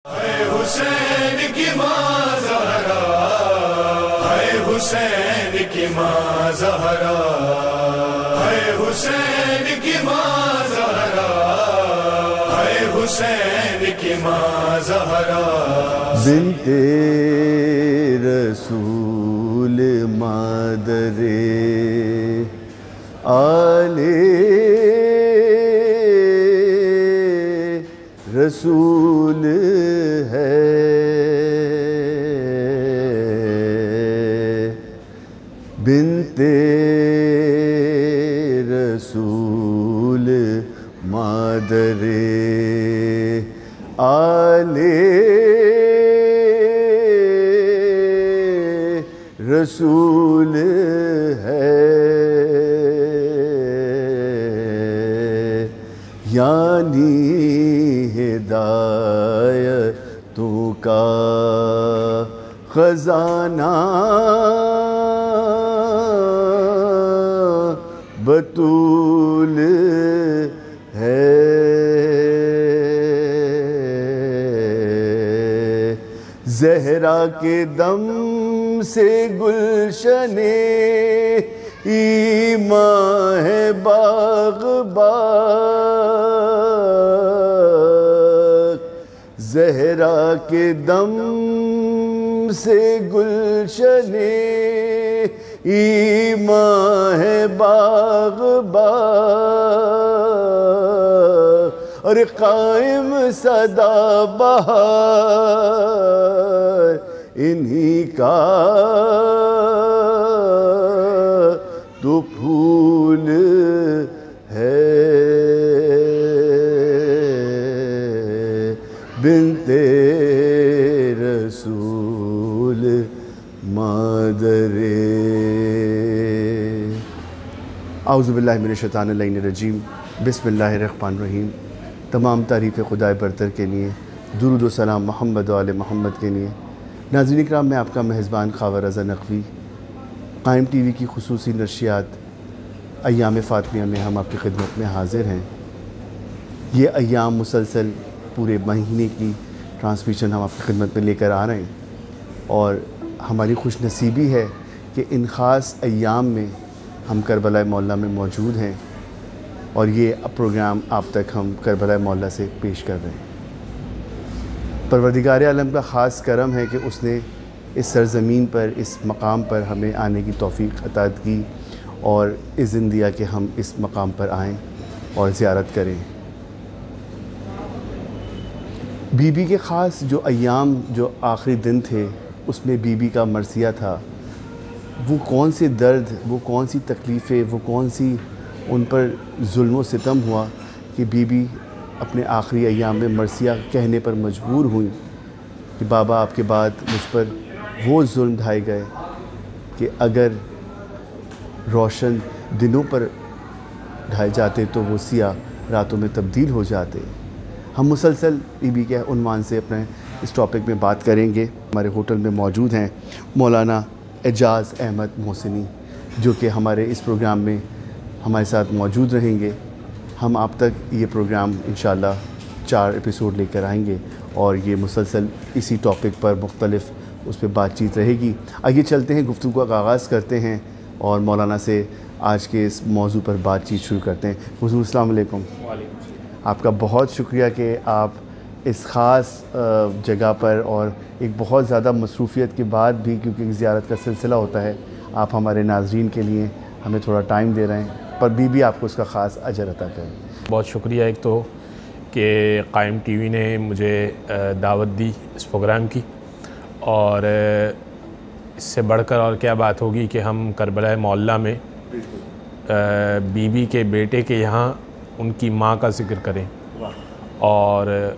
है हुसैन की माँ ज़हरा, है हुसैन की माँ ज़हरा, है हुसैन की माँ ज़हरा, है हुसैन की माँ ज़हरा। बिन्ते रसूल मादरे आले रसूल है, बिन्ते रसूल मादरे आले रसूल है, यानी हिदायतों का खजाना बतूल है, ज़हरा के दम से गुलशने ईमान है बाग़, ज़हरा के दम से गुलशने ईमान है बाग़, और कायम सदा बहार इन्हीं का तो फूल है, बिन्ते रसूल मादरे। आऊज़ु बिल्लाहि मिनश शैतानिर रजीम, बिस्मिल्लाहिर्रहमानिर्रहीम। तमाम तारीफ़ खुदाए बरतर के लिए, दुरूद व सलाम मोहम्मद व आले मोहम्मद के लिए। नाज़रीन इकराम, मैं आपका मेज़बान ख़ावर रज़ा नक़वी, क़ाइम टीवी की ख़ुसूसी नशियात अय्याम फ़ातिमिया में हम आपकी खिदमत में हाज़िर हैं। ये अय्याम मुसलसल पूरे महीने की ट्रांसमिशन हम आपकी खिदमत में लेकर आ रहे हैं, और हमारी खुशनसीबी है कि इन ख़ास अय्याम में हम करबला मौला में मौजूद हैं, और ये प्रोग्राम आप तक हम करबला मौला से पेश कर रहे हैं। परवरदिगार आलम का ख़ास करम है कि उसने इस सरज़मीन पर, इस मकाम पर हमें आने की तौफ़ीक़ अता की, और इज़्न दिया कि हम इस मकाम पर आएँ और ज़ियारत करें। बीबी के ख़ास जो अय्याम, जो आखिरी दिन थे, उसमें बीबी का मरसिया था। वो कौन से दर्द, वो कौन सी तकलीफ़ें, वो कौन सी उन पर जुल्म व सितम हुआ कि बीबी अपने आखिरी अय्याम में मरसिया कहने पर मजबूर हुई कि बाबा आपके बाद मुझ पर वो जुल्म ढाए गए कि अगर रोशन दिनों पर ढाए जाते तो वो सिया रातों में तब्दील हो जाते। हम मुसलसल बीबी के उन्वान से अपने इस टॉपिक में बात करेंगे। हमारे होटल में मौजूद हैं मौलाना एजाज़ अहमद मोहसिनी, जो कि हमारे इस प्रोग्राम में हमारे साथ मौजूद रहेंगे। हम आप तक ये प्रोग्राम इंशाअल्लाह 4 एपिसोड लेकर आएंगे, और ये मुसलसल इसी टॉपिक पर मुख्तलिफ़ उस पर बातचीत रहेगी। आइए चलते हैं, गुफ्तगू का आगाज़ करते हैं और मौलाना से आज के इस मौजू पर बातचीत शुरू करते हैं। हुज़ूर अस्सलाम वालेकुम। आपका बहुत शुक्रिया कि आप इस ख़ास जगह पर, और एक बहुत ज़्यादा मसरूफ़ियत के बाद भी, क्योंकि एक ज़ियारत का सिलसिला होता है, आप हमारे नाज़रीन के लिए हमें थोड़ा टाइम दे रहे हैं, पर बीबी आपको इसका ख़ास अजर अता करें। बहुत शुक्रिया एक तो कि क़ाइम टीवी ने मुझे दावत दी इस प्रोग्राम की, और इससे बढ़कर और क्या बात होगी कि हम करबला मोहल्ला में बीबी के बेटे के यहाँ उनकी माँ का ज़िक्र करें, और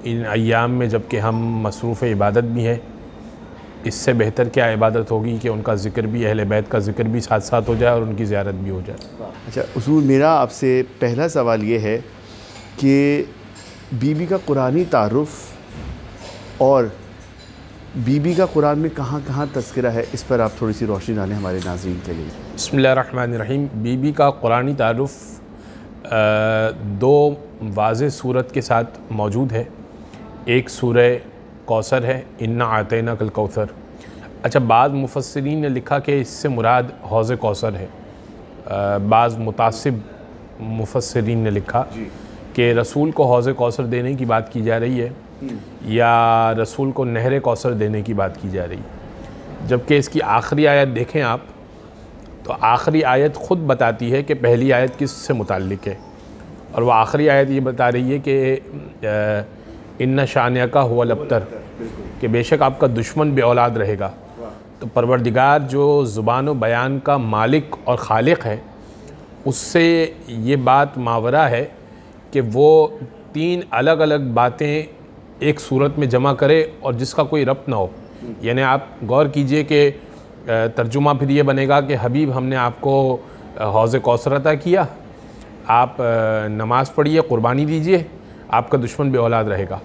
इन अय्याम में जबकि हम मसरूफ़ इबादत भी हैं, इससे बेहतर क्या इबादत होगी कि उनका ज़िक्र भी, अहले बैत का ज़िक्र भी साथ साथ हो जाए और उनकी ज़ियारत भी हो जाए। अच्छा हुज़ूर, मेरा आपसे पहला सवाल ये है कि बीबी का कुरानी तारुफ़ और बीबी का कुरान में कहाँ कहाँ तज़किरा है, इस पर आप थोड़ी सी रोशनी डालें हमारे नाज़रीन के लिए। बिस्मिल्लाहिर्रहमानिर्रहीम। बीबी का कुरानी तारुफ़ दो वाज़ेह सूरत के साथ मौजूद है। एक सूरह कौसर है, इन्ना आतैना कल कौसर। अच्छा, बाज़ मुफस्सिरीन ने लिखा कि इससे मुराद हौज़ कौसर है। बाज़ मुतासिब मुफस्सिरीन ने लिखा कि रसूल को हौज़ कौसर देने की बात की जा रही है या रसूल को नहर कौसर देने की बात की जा रही है। जबकि इसकी आखिरी आयत देखें आप, तो आखिरी आयत ख़ुद बताती है कि पहली आयत किस से मुताल्लिक़ है, और वह आखिरी आयत ये बता रही है कि इन्ना शानिया का हुआ लबतर, कि बेशक आपका दुश्मन बे औलाद रहेगा। तो परवरदिगार जो ज़ुबान व बयान का मालिक और खालिक है, उससे ये बात मावरा है कि वो 3 अलग अलग बातें एक सूरत में जमा करे और जिसका कोई रब्त ना हो। यानी आप गौर कीजिए कि तर्जुमा फिर ये बनेगा कि हबीब हमने आपको हौज़ कौसर अता किया, आप नमाज़ पढ़िए, क़ुरबानी दीजिए, आपका दुश्मन बे औलाद रहेगा।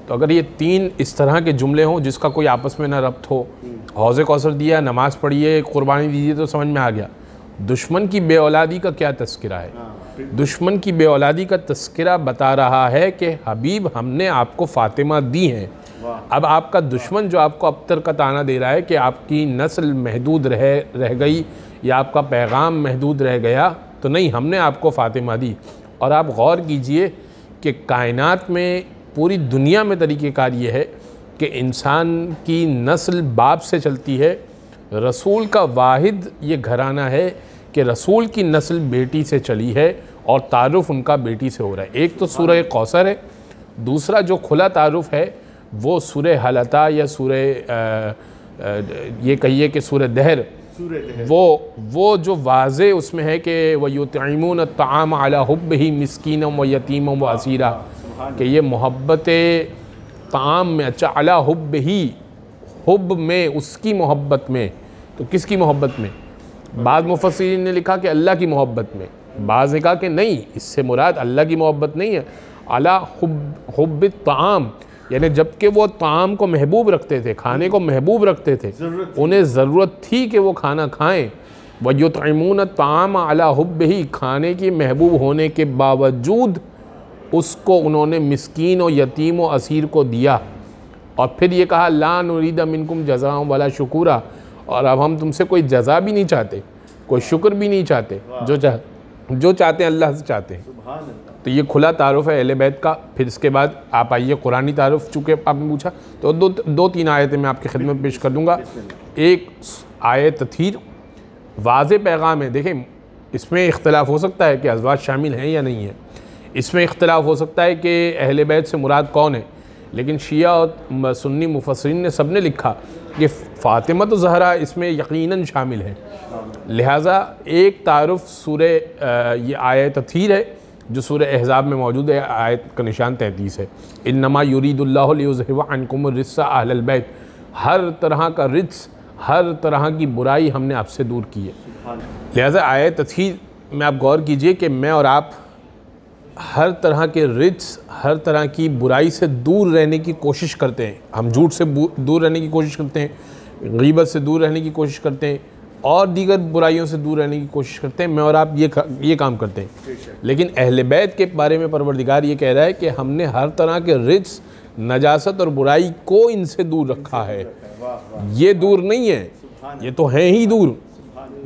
तो अगर ये 3 इस तरह के जुमले हों जिसका कोई आपस में ना रब्त हो, हौज़ कौसर दिया, नमाज़ पढ़िए, क़ुरबानी दीजिए, तो समझ में आ गया। दुश्मन की बे औलादी का क्या तस्किरा है? दुश्मन की बे औलादी का तस्किरा बता रहा है कि हबीब हमने आपको फ़ातिमा दी हैं। अब आपका दुश्मन जो आपको अबतर का ताना दे रहा है कि आपकी नस्ल महदूद रह गई या आपका पैगाम महदूद रह गया, तो नहीं, हमने आपको फ़ातिमा दी। और आप गौर कीजिए कि कायनात में, पूरी दुनिया में तरीक़ेकार ये है कि इंसान की नस्ल बाप से चलती है। रसूल का वाहिद ये घराना है कि रसूल की नस्ल बेटी से चली है और तारुफ़ उनका बेटी से हो रहा है। एक तो सूरह कौसर है, दूसरा जो खुला तारुफ़ है वो सूरह हलता या सूरह ये कहिए कि सूरह दहर, वो जो वाज़े उसमें है कि वयुतइमून अत्ताम अला हुब्बिही मिस्कीनम व यतीमम व असीरा, कि ये मोहब्बत ताम में, अच्छा अला हुब्बिही, हुब में, उसकी मोहब्बत में। तो किसकी मोहब्बत में? बाज़ मुफस्सिरीन ने लिखा कि अल्लाह की मोहब्बत में, बाज़ ने कहा कि नहीं, इससे मुराद अल्लाह की मोहब्बत नहीं है, अला हुब्ब ताम, यानी जबकि वो ताम को महबूब रखते थे, खाने को महबूब रखते थे, उन्हें ज़रूरत थी कि वो खाना खाएं। वयुतइमून ताम अला हुब्बिही, खाने की महबूब होने के बावजूद उसको उन्होंने मिस्कीन और यतीम और असीर को दिया। और फिर ये कहा ला नुरीद मिनकुम जज़ा वला शुकुरा, और अब हम तुमसे कोई जज़ा भी नहीं चाहते, कोई शुक्र भी नहीं चाहते, जो चाहते हैं अल्लाह से चाहते हैं। तो ये खुला तारुफ़ है अहले बैत का। फिर इसके बाद आप आइए कुरानी तारुफ़, चूँकि आपने पूछा तो दो तीन आयतें मैं आपकी खिदमत में पेश कर दूँगा। एक आयत तथीर वाज़े पैगाम है। देखें, इसमें इख्तलाफ हो सकता है कि अज़वाज शामिल हैं या नहीं है, इसमें इख्तलाफ हो सकता है कि अहले बैत से मुराद कौन है, लेकिन शिया और सुन्नी मुफस्सिरीन ने सब ने लिखा कि फ़ातिमा तो ज़हरा इसमें यकीनन शामिल है। लिहाजा एक तारुफ़ सूरह ये आयत तथीर है जो सूरह अहज़ाब में मौजूद है, आयत का निशान 33 है। इन्नमा युरीदुल्लाहु लियुज़हिबा अन्कुम रिज्सा अहलल बैत, हर तरह का रिज्स, हर तरह की बुराई हमने आपसे दूर की है। लिहाजा आयत तथीर में आप गौर कीजिए कि मैं और आप हर तरह के रिज्स, हर तरह की बुराई से दूर रहने की कोशिश करते हैं। हम झूठ से दूर रहने की कोशिश करते हैं, गीबत से दूर रहने की कोशिश करते हैं, और दीगर बुराइयों से दूर रहने की कोशिश करते हैं। मैं और आप ये काम करते हैं। लेकिन अहले बैत के बारे में परवरदिगार ये कह रहा है कि हमने हर तरह के रिज्स, नजासत और बुराई को इनसे दूर रखा है। ये दूर नहीं है, ये तो हैं ही दूर,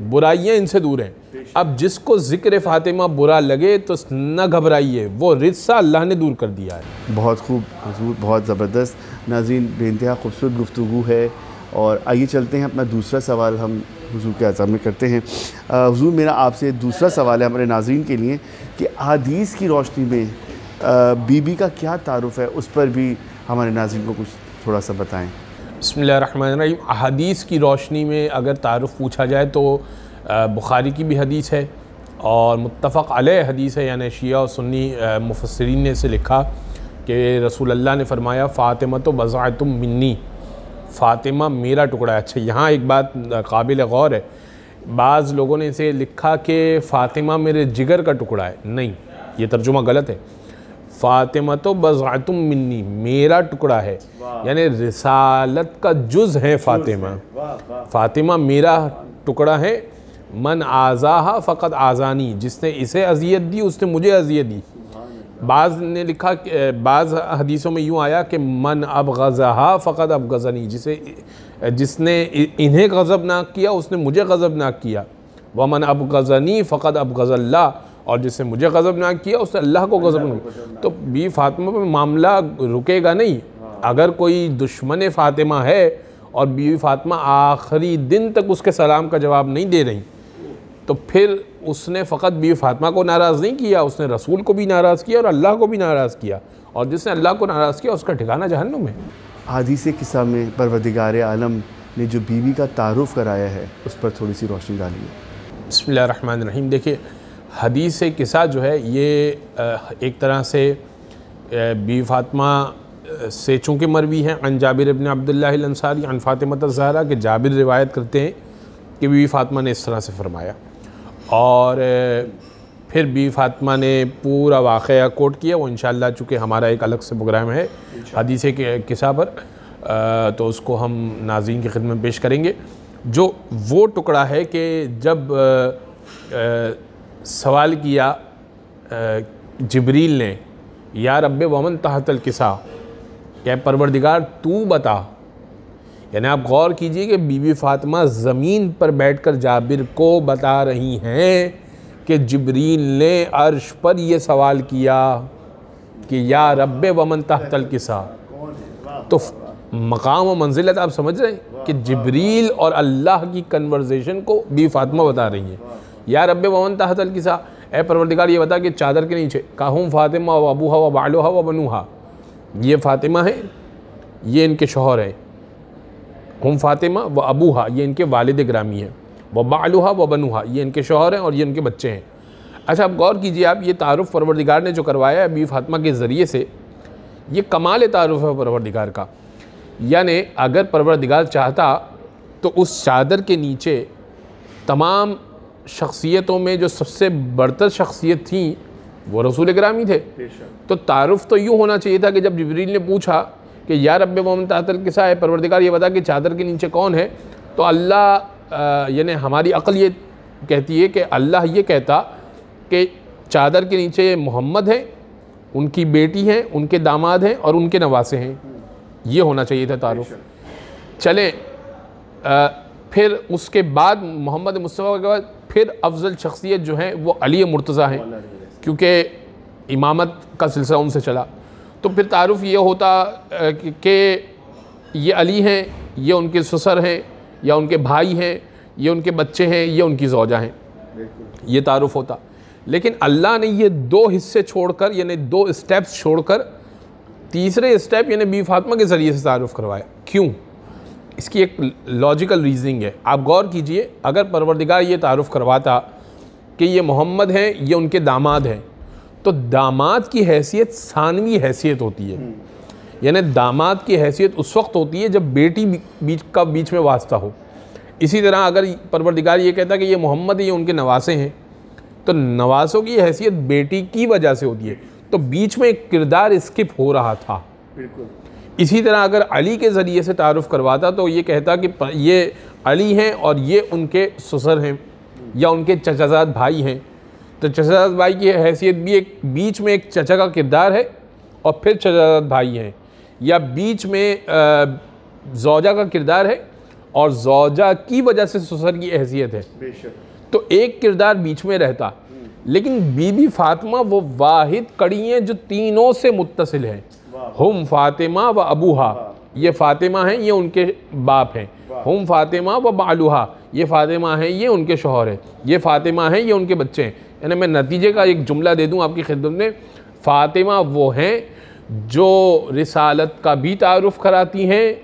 बुराइयाँ इनसे दूर हैं। अब जिसको ज़िक्र फ़ातिमा बुरा लगे तो न घबराइए, वो रिज्सा अल्लाह ने दूर कर दिया है। बहुत खूब हुज़ूर, बहुत ज़बरदस्त। नाज़रीन, बेइंतहा खूबसूरत गुफ्तगू है। और आइए चलते हैं, अपना दूसरा सवाल हम हुज़ूर के अज़ाम में करते हैं। हुज़ूर, मेरा आपसे दूसरा सवाल है हमारे नाज़रीन के लिए कि हदीस की रोशनी में बीबी का क्या तारुफ़ है, उस पर भी हमारे नाज़रीन को कुछ थोड़ा सा बताएँ। बिस्मिल्लाहिर्रहमानिर्रहीम। हदीस की रोशनी में अगर तारुफ़ पूछा जाए तो बुखारी की भी हदीस है और मुत्तफ़क़ अलैह हदीस है, यानी शिया और सुन्नी मुफस्सिरीन ने इसे लिखा कि रसूल अल्लाह ने फरमाया फ़ातिमा तो बज़अतुम मिन्नी, फ़ातिमा मेरा टुकड़ा है। अच्छा, यहाँ एक बात काबिल गौर है, बाज़ लोगों ने इसे लिखा कि फ़ातिमा मेरे जिगर का टुकड़ा है। नहीं, ये तर्जुमा गलत है। फ़ातिमा तो बज़अतुम मिन्नी, मेरा टुकड़ा है, यानी रिसालत का जुज़ है फ़ातिमा। फ़ातिमा मेरा टुकड़ा है। मन आज़ाहा फ़क़त आज़ानी, जिसने इसे अज़ियत दी उसने मुझे अज़ियत दी। बाज़ ने लिखा, बाज़ हदीसों में यूँ आया कि मन अब गज़हा फ़क़द अब गज़नी, जिसने इन्हें गज़बनाक किया उसने मुझे गज़बनाक किया। व मन अब गज़नी फ़क़द अब गज़ल्ला, और जिसने मुझे गज़बनाक किया उसने अल्लाह को गज़बनाक। तो बीवी फ़ातिमा पर मामला रुकेगा नहीं। अगर कोई दुश्मन फ़ातिमा है और बीवी फ़ातिमा आखिरी दिन तक उसके सलाम का जवाब नहीं दे रही, तो फिर उसने फ़कत बीवी फ़ातिमा को नाराज़ नहीं किया, उसने रसूल को भी नाराज़ किया और अल्लाह को भी नाराज़ किया, और जिसने अल्लाह को नाराज़ किया उसका ठिकाना जहन्नुम है। हदीस किस्सा में परवरदिगार आलम ने जो बीवी का तारुफ़ कराया है उस पर थोड़ी सी रोशनी डालिए। बिस्मिल्लाहिर्रहमानिर्रहीम। देखिए, हदीस किस्सा जो है ये एक तरह से बीवी फ़ातिमा से चूँकि मरवी है, अन जाबिर इब्न अब्दुल्लाह अल अंसारी अन फ़ातिमा ज़हरा के जाबिर रिवायत करते हैं कि बीवी फ़ातिमा ने इस तरह से फ़रमाया, और फिर बीवी फ़ातिमा ने पूरा वाक़या कोट किया। वो इंशाअल्लाह चूँकि हमारा एक अलग से प्रोग्राम है हदीस के किस्सा पर, तो उसको हम नाज़रीन की खिदमत में पेश करेंगे। जो वो टुकड़ा है कि जब सवाल किया जिब्रील ने, या रब्बे वमन तहतल किसा, क्या परवरदिगार तू बता, यानी आप गौर कीजिए कि बीबी फ़ातिमा ज़मीन पर बैठकर जाबिर को बता रही हैं कि जिब्रील ने अर्श पर ये सवाल किया कि या रब्बे वमन तहतल किसा। तो मकाम और मंजिलत आप समझ रहे हैं कि जिब्रील और अल्लाह की कन्वर्सेशन को बीबी फ़ातिमा बता रही हैं। या रब्बे वमन तहतल किसा, ए परवरदिगार ये बता कि चादर के नीचे काहुम फ़ातिमा व अबूहा व बालुहा व बनुहा, ये फ़ातिमा है, ये इनके शौहर हैं, हम फ़ातिमा व अबूहा ये इनके वालिद ग्रामी हैं, व बालुहा व बनुहा ये इनके शौहर हैं और ये इनके बच्चे हैं। अच्छा, आप गौर कीजिए, आप ये तारुफ़ परवरदिगार ने जो करवाया है बीवी फ़ातिमा के ज़रिए से, ये कमाल तारुफ़ है परवरदिगार का। यानी अगर परवरदिगार चाहता तो उस चादर के नीचे तमाम शख्सियतों में जो सबसे बरतर शख्सियत थी वो रसूल ग्रामी थे। तो तारुफ़ तो यूँ होना चाहिए था कि जब जिब्रील ने पूछा कि या रब्बे वमन तहतल किसा है, परवरदिगार ये बता कि चादर के नीचे कौन है, तो अल्लाह यानी हमारी अक़ल ये कहती है कि अल्लाह ये कहता कि चादर के नीचे मोहम्मद हैं, उनकी बेटी हैं, उनके दामाद हैं और उनके नवासे हैं। ये होना चाहिए था तारुफ़। चलें, फिर उसके बाद मोहम्मद मुस्तफ़ा के बाद फिर अफजल शख्सियत जो है वो अली मुर्तज़ा हैं, क्योंकि इमामत का सिलसिला उनसे चला। तो फिर तारुफ़ ये होता कि ये अली हैं, ये उनके ससुर हैं, या उनके भाई हैं, ये उनके बच्चे हैं, ये उनकी ज़ौजा हैं, ये तारुफ़ होता। लेकिन अल्लाह ने ये दो हिस्से छोड़कर, यानी दो स्टेप्स छोड़कर तीसरे स्टेप यानी बीवी फ़ातिमा के ज़रिए से तारुफ़ करवाया। क्यों? इसकी एक लॉजिकल रीज़निंग है। आप गौर कीजिए, अगर परवरदिगार ये तारुफ़ करवाता कि ये मोहम्मद हैं, ये उनके दामाद हैं, तो दामाद की हैसियत सानवी हैसियत होती है। यानी दामाद की हैसियत उस वक्त होती है जब बेटी बीच में वास्ता हो। इसी तरह अगर परवरदिगार ये कहता कि ये मोहम्मद ये उनके नवासे हैं, तो नवासों की हैसियत बेटी की वजह से होती है, तो बीच में एक किरदार स्किप हो रहा था। बिल्कुल। इसी तरह अगर अली के ज़रिए से तारुफ़ करवाता तो ये कहता कि ये अली हैं और ये उनके ससुर हैं या उनके चचाजाद भाई हैं, तो चचाजाद भाई की हैसियत भी एक बीच में एक चचा का किरदार है और फिर चचाजाद भाई हैं, या बीच में ज़ौजा का किरदार है और ज़ौजा की वजह से ससुर की हैसियत है। बेशक। तो एक किरदार बीच में रहता। लेकिन बीबी फ़ातिमा वो वाहिद कड़ी हैं जो तीनों से मुत्तसिल हैं। हम फ़ातिमा व अबूहा, ये फ़ातिमा हैं, ये उनके बाप हैं। हम फ़ातिमा व बालुहा, ये फ़ातिमा हैं, ये उनके शौहर हैं। ये फ़ातिमा हैं, ये उनके बच्चे हैं। यानी मैं नतीजे का एक जुमला दे दूँ आपकी खिदमत में, फ़ातिमा वो हैं जो रिसालत का भी तारुफ़ कराती हैं,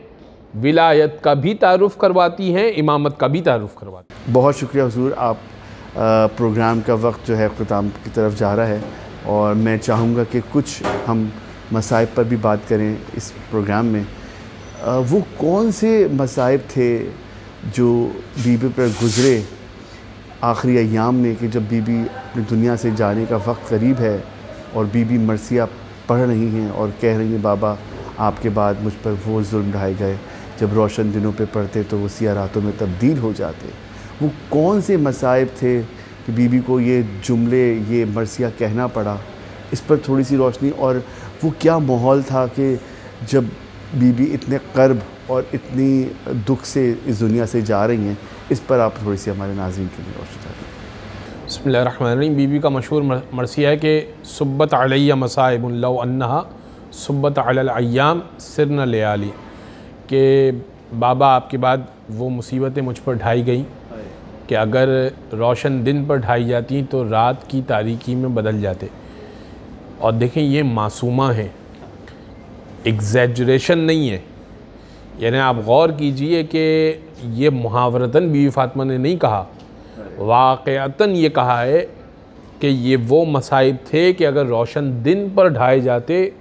विलायत का भी तारुफ़ करवाती हैं, इमामत का भी तारुफ़ करवाती हैं। बहुत शुक्रिया हुज़ूर। आप प्रोग्राम का वक्त जो है ख़ुताम की तरफ जा रहा है, और मैं चाहूँगा कि कुछ हम मसाइब पर भी बात करें इस प्रोग्राम में। वो कौन से मसाइब थे जो बीबी पर गुज़रे आखिरी अय्याम में, कि जब बीबी अपनी दुनिया से जाने का वक्त करीब है और बीबी मरसिया पढ़ रही हैं और कह रही हैं बाबा आपके बाद मुझ पर वो जुल्म ढाए गए, जब रोशन दिनों पे पढ़ते तो वो सिया रातों में तब्दील हो जाते। वो कौन से मसाइब थे कि बीबी को ये जुमले, ये मरसिया कहना पड़ा इस पर थोड़ी सी रोशनी, और वो क्या माहौल था कि जब बीबी इतने कर्ब और इतनी दुख से इस दुनिया से जा रही हैं, इस पर आप थोड़ी सी हमारे नाज़रीन के लिए रोशनी डालें। बिस्मिल्लाहिर्रहमानिर्रहीम। बीबी का मशहूर मरसिया है कि सुब्बत अलैया मसाइबुन लौ अन्नहा सुब्बत अलल अय्याम सिरन लयाली, कि बाबा आपके बाद वो मुसीबतें मुझ पर ढाई गई कि अगर रोशन दिन पर ढाई जाती तो रात की तारीकी में बदल जाते। और देखें, ये मासूमा है, एग्जैजरेशन नहीं है। यानी आप गौर कीजिए कि ये मुहावरतन बीवी फ़ातिमा ने नहीं कहा, वाक़अतन ये कहा है कि ये वो मसाइब थे कि अगर रोशन दिन पर ढाए जाते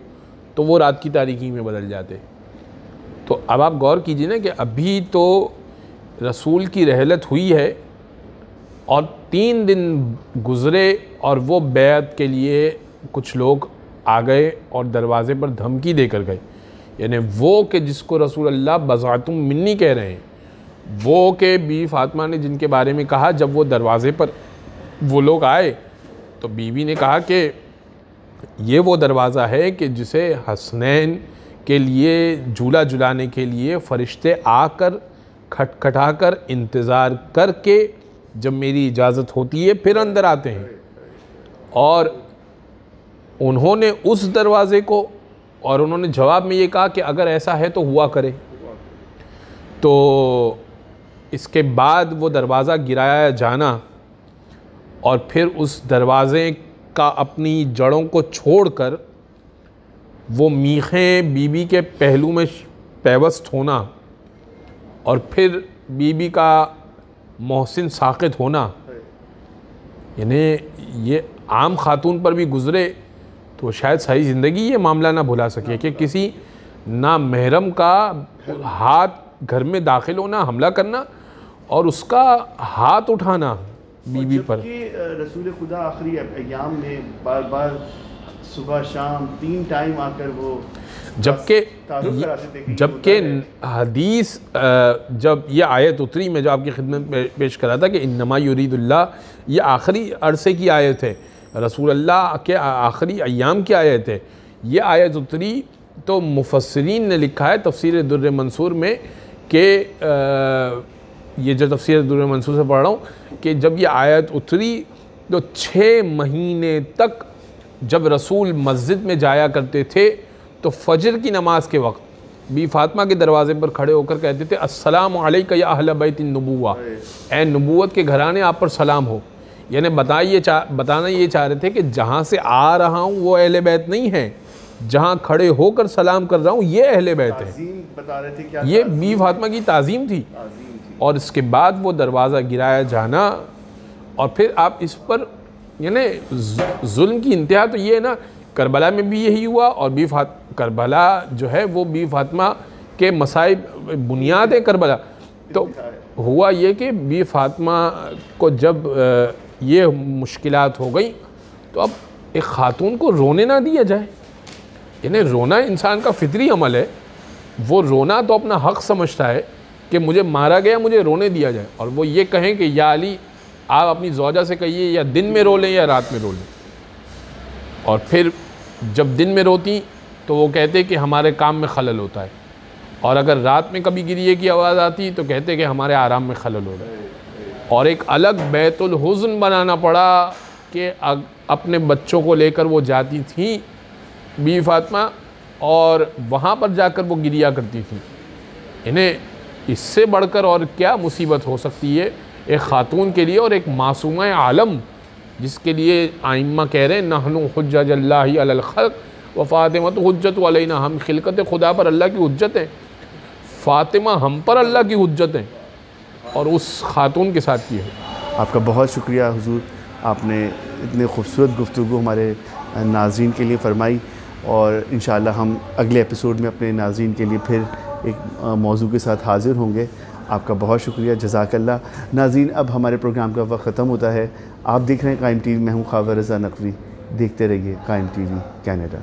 तो वो रात की तारीकी में बदल जाते। तो अब आप गौर कीजिए ना कि अभी तो रसूल की रहलत हुई है और 3 दिन गुज़रे और वो बैत के लिए कुछ लोग आ गए और दरवाज़े पर धमकी देकर गए। यानी वो कि जिसको रसूल अल्लाह बज़ातुम मिन्नी कह रहे हैं, वो कि बीवी फ़ातिमा ने जिनके बारे में कहा, जब वो दरवाज़े पर वो लोग आए तो बीवी ने कहा कि ये वो दरवाज़ा है कि जिसे हसनैन के लिए झूला झुलाने के लिए फ़रिश्ते आकर खटखटा कर इंतज़ार करके जब मेरी इजाज़त होती है फिर अंदर आते हैं। और उन्होंने उस दरवाज़े को, और उन्होंने जवाब में ये कहा कि अगर ऐसा है तो हुआ करे। तो इसके बाद वो दरवाज़ा गिराया जाना और फिर उस दरवाज़े का अपनी जड़ों को छोड़कर वो मीखें बीबी के पहलू में पैवस्त होना और फिर बीबी का मोहसिन साक़ित होना, यानी ये आम खातून पर भी गुज़रे तो शायद सारी ज़िंदगी ये मामला ना भुला सके कि किसी ना महरम का हाथ घर में दाखिल होना, हमला करना और उसका हाथ उठाना बीबी पर। रसूल खुदा आखिरी अय्याम में बार बार सुबह शाम 3 टाइम आकर वो जबकि हदीस जब ये आयत उतरी, मैं जो आपकी खिदमत में पेश करा था कि इन्नमा युरीदुल्लाह, ये आखिरी अरसे की आयत है, रसूल अल्लाह के आखिरी अय्याम की आयत है। ये आयत उतरी तो मुफस्सिरीन ने लिखा है तफसीर दुर्र मंसूर में कि ये जो तफसीर दुर्र मंसूर से पढ़ रहा हूँ कि जब ये आयत उतरी तो 6 महीने तक जब रसूल मस्जिद में जाया करते थे तो फजर की नमाज के वक्त बी फ़ातिमा के दरवाज़े पर खड़े होकर कहते थे अस्सलामु अलैका या अहल बैत नबुव्वा, ए नबूवत के घराने आप पर सलाम हो। यानी बताना ये चाह रहे थे कि जहाँ से आ रहा हूँ वो अहले बैत नहीं है, जहाँ खड़े होकर सलाम कर रहा हूँ ये अहले बैत है। बता रहे थे क्या ये बी फ़ातिमा की ताज़ीम थी। और इसके बाद वो दरवाज़ा गिराया जाना और फिर आप इस पर यानी जुल्म की इंतहा तो ये है ना, करबला में भी यही हुआ और करबला जो है वो बी फ़ातिमा के मसाइब बुनियाद है करबला। तो हुआ ये कि बी फ़ातिमा को जब ये मुश्किलात हो गई तो अब एक ख़ातून को रोने ना दिया जाए। यानी रोना इंसान का फितरी अमल है, वो रोना तो अपना हक़ समझता है कि मुझे मारा गया, मुझे रोने दिया जाए। और वो ये कहें कि या अली आप अपनी ज़ौजा से कहिए या दिन में रो लें या रात में रो लें। और फिर जब दिन में रोती तो वो कहते कि हमारे काम में खलल होता है, और अगर रात में कभी गिरिए की आवाज़ आती तो कहते कि हमारे आराम में खलल हो रहा है। और एक अलग बैतुल हुज़्न बनाना पड़ा कि अपने बच्चों को लेकर वो जाती थी बीवी फ़ातिमा और वहाँ पर जाकर वो गिरिया करती थी। इन्हें इससे बढ़कर और क्या मुसीबत हो सकती है एक ख़ातून के लिए और एक मासूमा आलम जिसके लिए आइम्मा कह रहे हैं नहनु हुज्जतुल्लाहि अलल खल्क़ व फ़ातिमतु हुज्जतु अलैना, हम खिलकत खुदा पर अल्लाह की हुज्जत हैं, फ़ातिमा हम पर अल्लाह की हुज्जत हैं। और उस ख़ातून के साथ ये है। आपका बहुत शुक्रिया हुजूर, आपने इतने खूबसूरत गुफ्तगू हमारे नाज़रीन के लिए फ़रमाई और इंशाअल्लाह हम अगले एपिसोड में अपने नाज़रीन के लिए फिर एक मौजू के साथ हाज़िर होंगे। आपका बहुत शुक्रिया, जज़ाकल्लाह। नाज़रीन, अब हमारे प्रोग्राम का वक्त ख़त्म होता है। आप देख रहे हैं कायम टीवी, मैं हूँ ख़ावर रज़ा नकवी। देखते रहिए कायम टीवी कैनेडा।